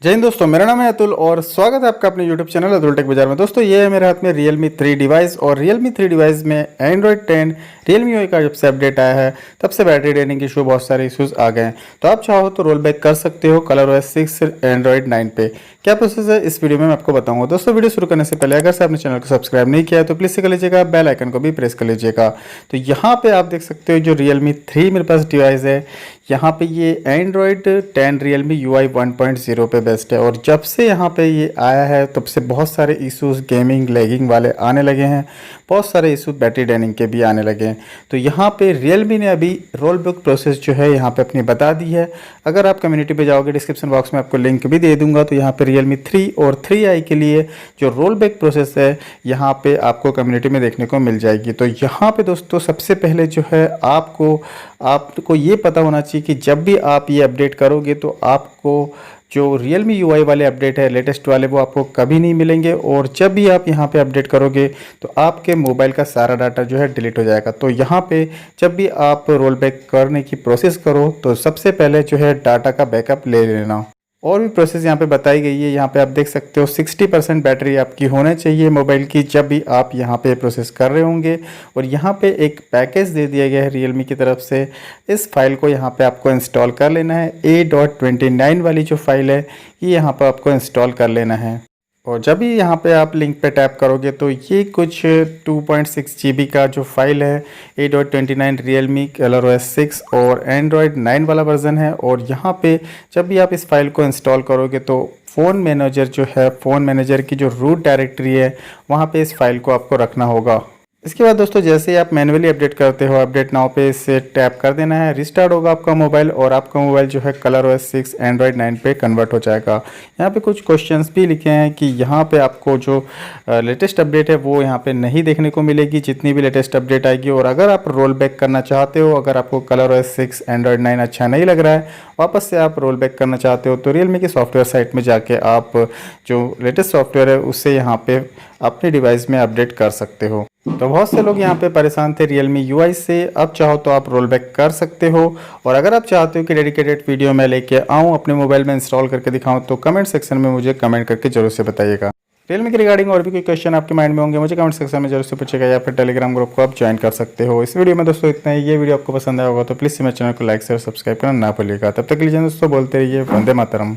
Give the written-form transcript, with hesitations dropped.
जय हिंद दोस्तों, मेरा नाम है अतुल और स्वागत है आपका अपने YouTube चैनल अतुल टेक बाजार में। दोस्तों ये है मेरे हाथ में Realme 3 डिवाइस और Realme 3 डिवाइस में Android 10 Realme UI का जब से अपडेट आया है तब से बैटरी ड्रेनिंग के इशू बहुत सारे इश्यूज आ गए हैं। तो आप चाहो तो रोल बैक कर सकते हो ColorOS 6 Android 9 पे। क्या प्रोसेस है इस वीडियो में मैं आपको बताऊंगा। दोस्तों वीडियो शुरू करने से पहले अगर से आपने चैनल को सब्सक्राइब नहीं किया है तो प्लीज़ से कर लीजिएगा, बेल आइकन को भी प्रेस कर लीजिएगा। तो यहाँ पे आप देख सकते हो जो Realme 3 मेरे पास डिवाइस है, यहाँ पे ये Android 10 Realme UI 1.0 पे बेस्ट है। और जब से यहाँ पे ये आया है तब से बहुत सारे इश्यूज गेमिंग लैगिंग वाले आने लगे हैं, बहुत सारे इश्यूज बैटरी ड्रेनिंग के भी आने लगे हैं। तो यहाँ पे Realme ने अभी रोल बैक प्रोसेस जो है यहाँ पे अपनी बता दी है। अगर आप कम्युनिटी पे जाओगे डिस्क्रिप्शन बॉक्स में आपको लिंक भी दे दूंगा। तो यहाँ पे Realme 3 और 3i के लिए जो रोल बैक प्रोसेस है यहाँ पे आपको कम्युनिटी में देखने को मिल जाएगी। तो यहाँ पे दोस्तों सबसे पहले जो है आपको ये पता होना चाहिए कि जब भी आप ये अपडेट करोगे तो आपको जो Realme UI वाले अपडेट है लेटेस्ट वाले वो आपको कभी नहीं मिलेंगे। और जब भी आप यहाँ पे अपडेट करोगे तो आपके मोबाइल का सारा डाटा जो है डिलीट हो जाएगा। तो यहाँ पे जब भी आप रोल बैक करने की प्रोसेस करो तो सबसे पहले जो है डाटा का बैकअप ले लेना। और भी प्रोसेस यहाँ पे बताई गई है। यहाँ पे आप देख सकते हो 60% बैटरी आपकी होना चाहिए मोबाइल की जब भी आप यहाँ पे प्रोसेस कर रहे होंगे। और यहाँ पे एक पैकेज दे दिया गया है Realme की तरफ से। इस फाइल को यहाँ पे आपको इंस्टॉल कर लेना है। A.29 वाली जो फाइल है ये यहाँ पर आपको इंस्टॉल कर लेना है। और जब भी यहाँ पे आप लिंक पे टैप करोगे तो ये कुछ 2.6 GB का जो फाइल है A.29 Realme ColorOS 6 और Android 9 वाला वर्जन है। और यहाँ पे जब भी आप इस फाइल को इंस्टॉल करोगे तो फ़ोन मैनेजर जो है, फ़ोन मैनेजर की जो रूट डायरेक्टरी है वहाँ पे इस फाइल को आपको रखना होगा। इसके बाद दोस्तों जैसे ही आप मैनुअली अपडेट करते हो अपडेट नाउ पे इसे टैप कर देना है, रिस्टार्ट होगा आपका मोबाइल और आपका मोबाइल जो है ColorOS 6 Android 9 पे कन्वर्ट हो जाएगा। यहाँ पे कुछ क्वेश्चंस भी लिखे हैं कि यहाँ पे आपको जो लेटेस्ट अपडेट है वो यहाँ पे नहीं देखने को मिलेगी जितनी भी लेटेस्ट अपडेट आएगी। और अगर आप रोल बैक करना चाहते हो, अगर आपको ColorOS 6 Android 9 अच्छा नहीं लग रहा है, वापस से आप रोल बैक करना चाहते हो तो Realme की सॉफ्टवेयर साइट में जाके आप जो लेटेस्ट सॉफ्टवेयर है उससे यहाँ पे अपने डिवाइस में अपडेट कर सकते हो। तो बहुत से लोग यहाँ पे परेशान थे Realme UI से, अब चाहो तो आप रोल बैक कर सकते हो। और अगर आप चाहते हो कि डेडिकेटेड वीडियो मैं लेके आऊँ अपने मोबाइल में इंस्टॉल करके दिखाऊँ तो कमेंट सेक्शन में मुझे कमेंट करके जरूर से बताइएगा। Realme के रिगार्डिंग और भी कोई क्वेश्चन आपके माइंड में होंगे मुझे कमेंट सेक्शन में जरूर से पूछेगा या फिर टेलीग्राम ग्रुप को आप ज्वाइन कर सकते हो। इस वीडियो में दोस्तों इतना ही। ये वीडियो आपको पसंद आया होगा तो प्लीज़ मेरे चैनल को लाइक शेयर सब्सक्राइब करना ना भूलिएगा। तब तक के लिए दोस्तों बोलते रहिए वंदे मातरम।